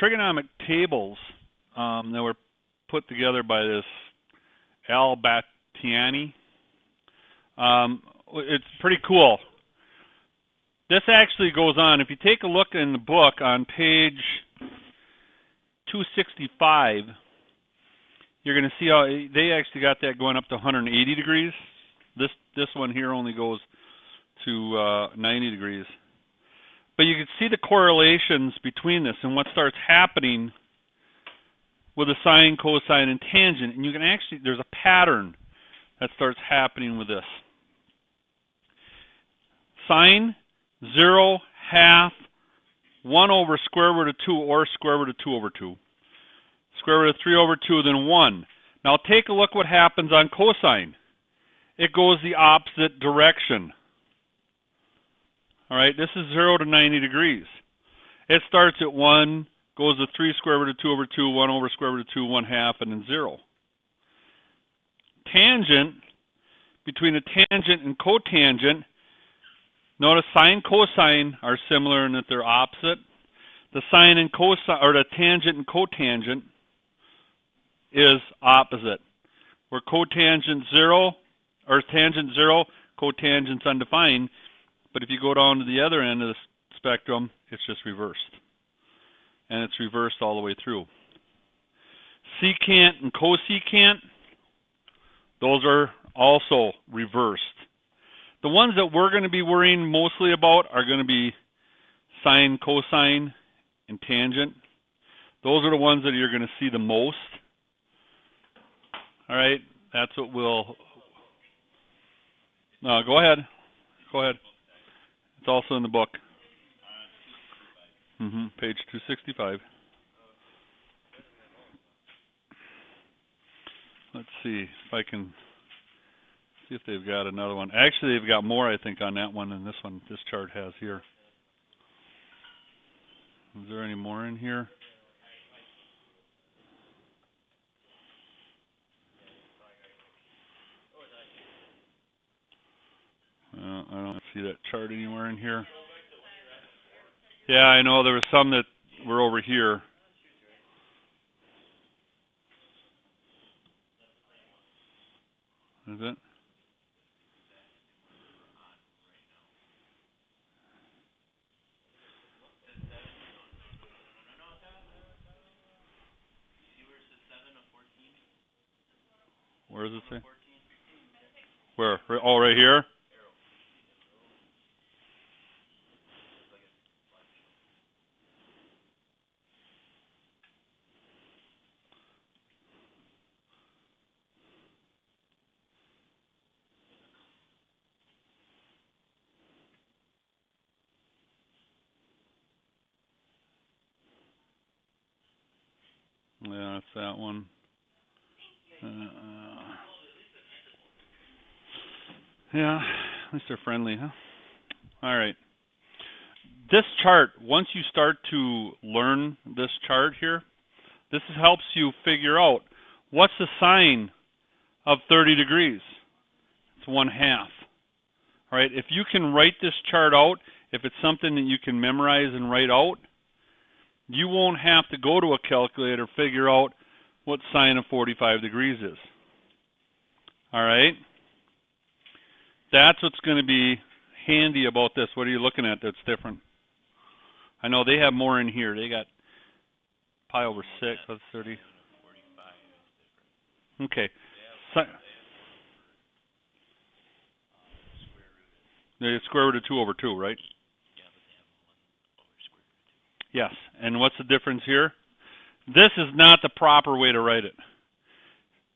trigonomic tables that were put together by this Al Battiani. It's pretty cool. This actually goes on. If you take a look in the book on page 265, you're going to see how they actually got that going up to 180 degrees. This one here only goes to 90 degrees. But you can see the correlations between this and what starts happening with a sine, cosine, and tangent. And you can actually, there's a pattern that starts happening with this. Sine, 0, half, 1 over square root of 2, or square root of 2 over 2. Square root of 3 over 2, then 1. Now take a look what happens on cosine. It goes the opposite direction. All right, this is 0 to 90 degrees. It starts at 1, goes to 3 square root of 2 over 2, 1 over square root of 2, 1 half, and then 0. Tangent, between a tangent and cotangent, notice sine, cosine are similar in that they're opposite. The sine and cosine, or the tangent and cotangent, is opposite. Where cotangent 0, or tangent 0, cotangent's undefined. But if you go down to the other end of the spectrum, it's just reversed. And it's reversed all the way through. Secant and cosecant, those are also reversed. The ones that we're going to be worrying mostly about are going to be sine, cosine, and tangent. Those are the ones that you're going to see the most. All right, that's what we'll... No, go ahead. Go ahead. It's also in the book. Page 265. Let's see if I can see if they've got another one. Actually, they've got more, I think, on that one than this one. This chart has here. Is there any more in here? I don't see that chart anywhere in here. Yeah, I know there were some that were over here. Is it? Where does it say? Where? Oh, right here? Yeah, it's that one. Yeah, at least they're friendly, huh? All right. This chart, once you start to learn this chart here, this helps you figure out what's the sine of 30 degrees. It's 1/2. All right, if you can write this chart out, if it's something that you can memorize and write out, you won't have to go to a calculator to figure out what sine of 45 degrees is. All right? That's what's going to be handy about this. What are you looking at that's different? I know they have more in here. They got pi over 6. That's 30. Okay. The square root of 2 over 2, right? Yes. And what's the difference here? This is not the proper way to write it.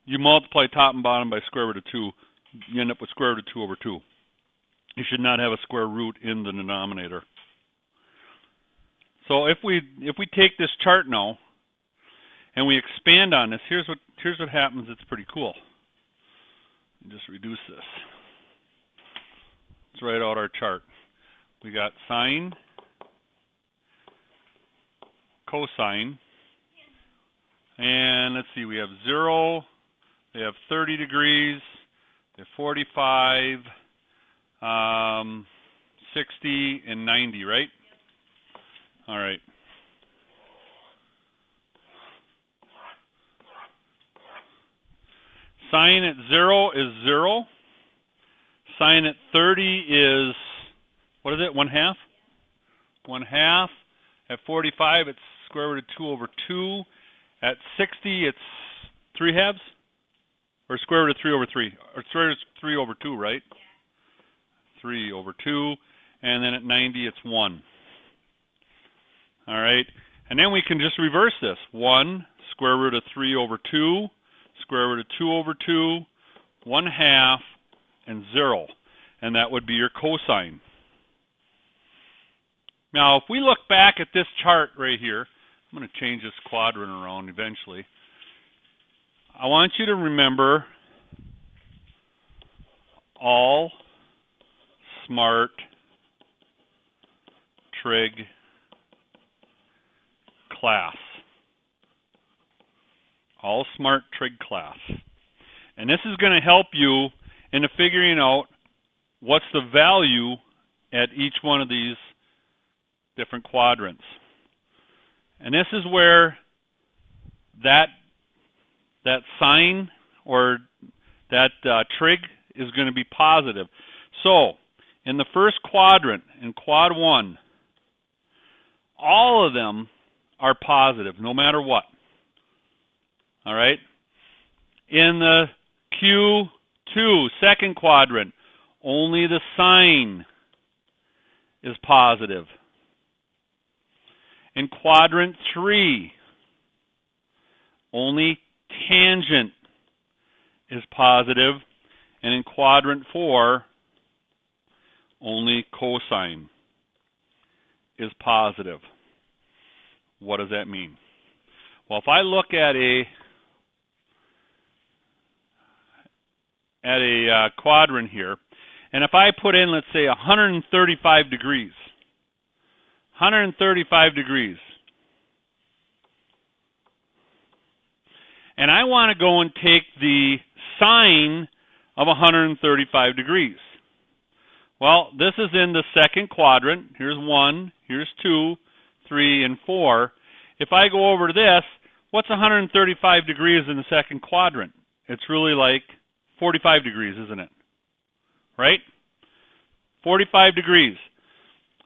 You multiply top and bottom by square root of 2, you end up with square root of 2 over 2. You should not have a square root in the denominator. So if we take this chart now and we expand on this, here's what happens. It's pretty cool. Just reduce this. Let's write out our chart. We got sine, cosine, and let's see, we have 0, we have 30 degrees, we have 45, 60, and 90, right? All right. Sine at 0 is 0. Sine at 30 is, what is it, 1/2? 1/2. At 45, it's square root of 2 over 2. At 60, it's 3/2? Or square root of 3 over 3. Or square root of 3 over 2, right? 3 over 2. And then at 90, it's 1. All right. And then we can just reverse this. 1, square root of 3 over 2, square root of 2 over 2, 1/2, and 0. And that would be your cosine. Now, if we look back at this chart right here, I'm going to change this quadrant around eventually. I want you to remember all smart trig class. All smart trig class. And this is going to help you into figuring out what's the value at each one of these different quadrants. And this is where that sign or that trig is going to be positive. So, in the first quadrant, in quad 1, all of them are positive, no matter what. All right? In the Q2, second quadrant, only the sine is positive. In quadrant 3, only tangent is positive. And in quadrant 4, only cosine is positive. What does that mean? Well, if I look at a quadrant here, and if I put in, let's say, 135 degrees, 135 degrees, and I want to go and take the sine of 135 degrees. Well, this is in the second quadrant. Here's 1, here's 2, 3, and 4. If I go over to this, what's 135 degrees in the second quadrant? It's really like 45 degrees, isn't it? Right? 45 degrees.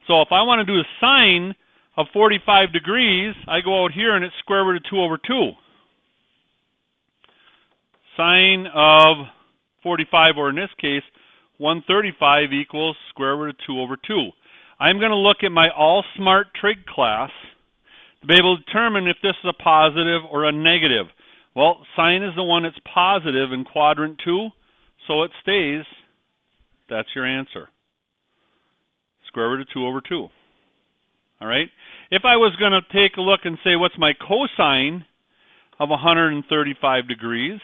So if I want to do a sine of 45 degrees, I go out here and it's square root of 2 over 2. Sine of 45, or in this case, 135 equals square root of 2 over 2. I'm going to look at my all smart trig class to be able to determine if this is a positive or a negative. Well, sine is the one that's positive in quadrant 2, so it stays. That's your answer. Square root of 2 over 2. All right? If I was going to take a look and say, what's my cosine of 135 degrees?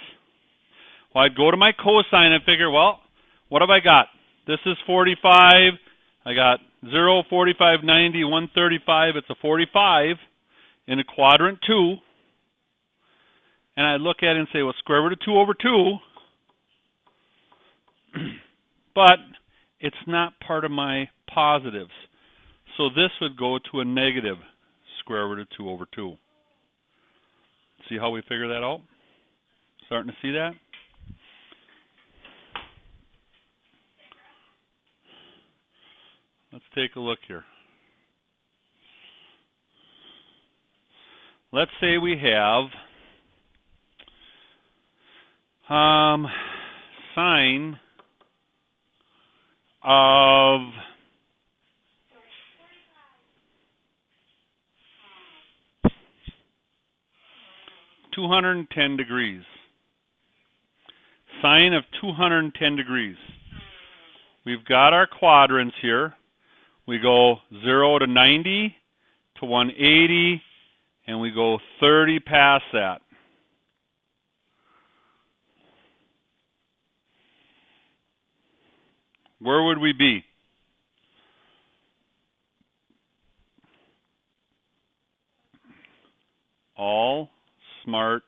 Well, I'd go to my cosine and figure, well, what have I got? This is 45. I got 0, 45, 90, 135. It's a 45 in a quadrant 2. And I look at it and say, well, square root of 2 over 2. But it's not part of my positives. So this would go to a negative square root of 2 over 2. See how we figure that out? Starting to see that? Let's take a look here. Let's say we have sine of 210 degrees. Sine of 210 degrees. We've got our quadrants here. We go 0 to 90 to 180, and we go 30 past that. Where would we be? All smart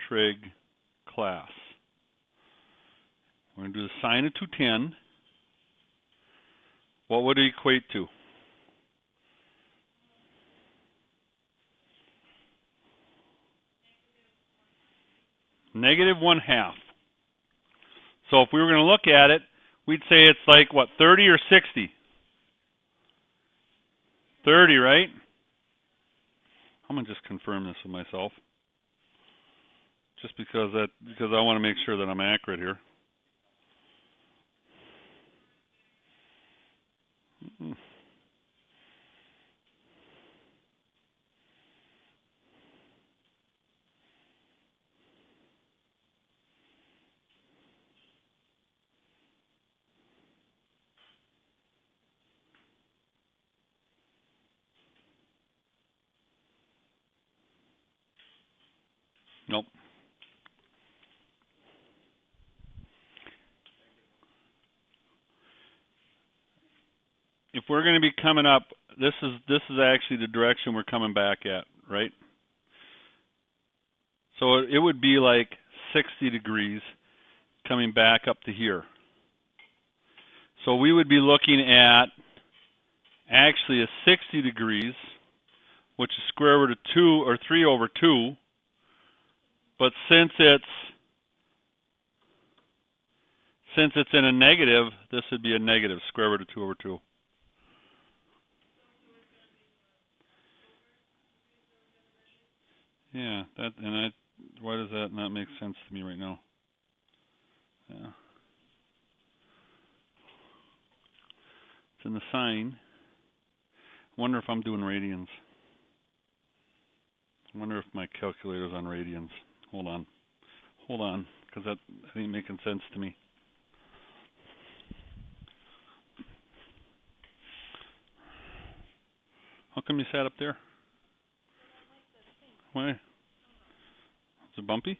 trig class. We're going to do the sine of 210. What would it equate to? Negative 1/2. So if we were going to look at it, we'd say it's like, what, 30 or 60? 30, right? I'm going to just confirm this with myself. Just because I want to make sure that I'm accurate here. Nope. If we're going to be coming up, this is actually the direction we're coming back at, right? So it would be like 60 degrees coming back up to here. So we would be looking at actually a 60 degrees, which is square root of 2 or 3 over 2. But since it's in a negative, this would be a negative square root of 2 over 2. Yeah, why does that not make sense to me right now? Yeah. It's in the sign. I wonder if I'm doing radians. I wonder if my calculator's on radians. Hold on, because that ain't making sense to me. How come you sat up there? Why? Is it bumpy?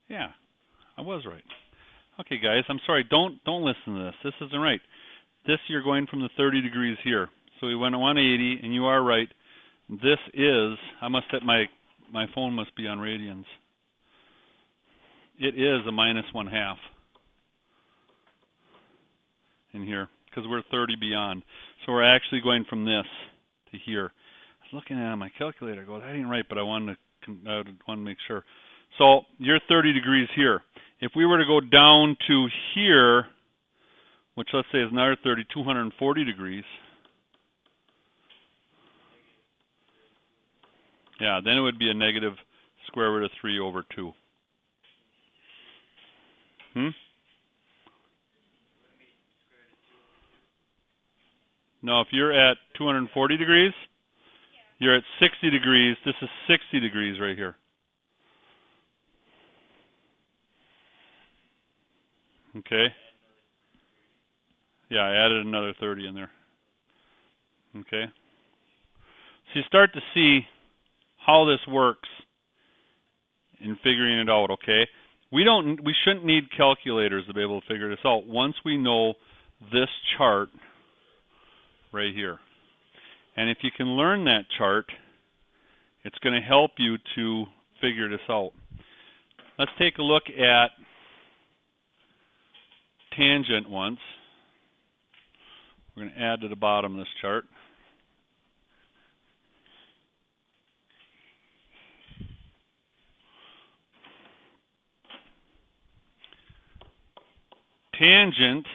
Yeah, I was right. Okay, guys, I'm sorry. Don't listen to this. This isn't right. This, you're going from the 30 degrees here. So we went 180, and you are right. This is, I must have, my phone must be on radians. It is a minus 1/2 in here, because we're 30 beyond. So we're actually going from this to here. I was looking at my calculator, I go, that ain't right, but I wanted to make sure. So you're 30 degrees here. If we were to go down to here, which let's say is another 30, 240 degrees. Yeah, then it would be a negative square root of 3 over 2. No, if you're at 240 degrees, you're at 60 degrees. This is 60 degrees right here. Okay? Yeah, I added another 30 in there. Okay? So you start to see how this works in figuring it out, okay? We shouldn't need calculators to be able to figure this out once we know this chart right here. And if you can learn that chart, it's going to help you to figure this out. Let's take a look at tangent once. We're going to add to the bottom of this chart. Tangent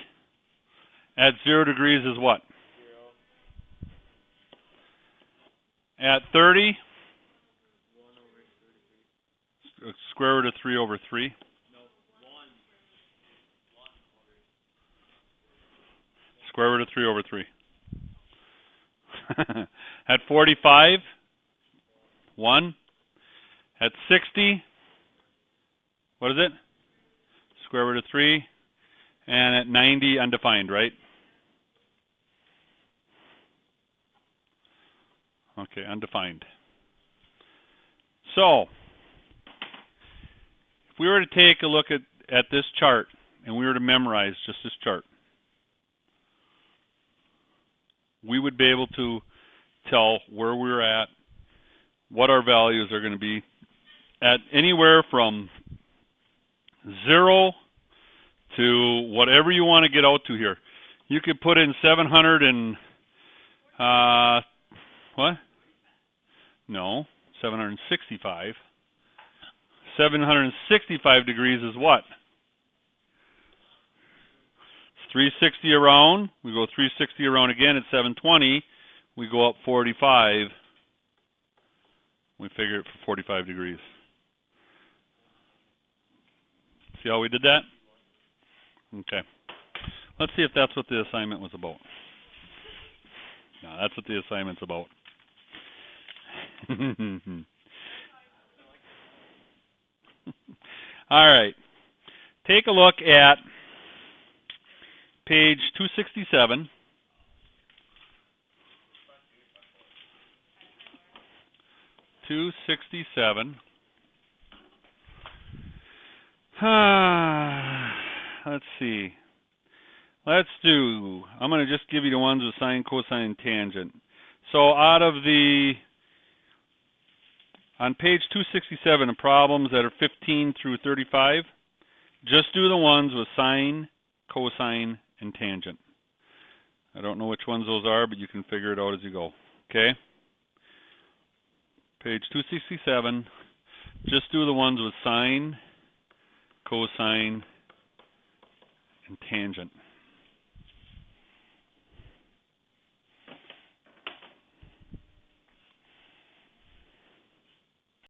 at 0 degrees is what? 0. At 30? 1 over 30. Square root of 3 over 3? No, 1. Square root of 3 over 3. At 45? 1. At 60? What is it? Square root of 3. And at 90, undefined, right? Okay, undefined. So, if we were to take a look at this chart, and we were to memorize just this chart, we would be able to tell where we're at, what our values are going to be, at anywhere from 0 to whatever you want to get out to here. You could put in 700 and, what? No, 765. 765 degrees is what? It's 360 around. We go 360 around again at 720. We go up 45. We figure it for 45 degrees. See how we did that? Okay. Let's see if that's what the assignment was about. No, that's what the assignment's about. All right. Take a look at page 267. Let's see. I'm going to just give you the ones with sine, cosine, and tangent. So on page 267, the problems that are 15 through 35, just do the ones with sine, cosine, and tangent. I don't know which ones those are, but you can figure it out as you go. Okay? Page 267, just do the ones with sine, cosine, and tangent.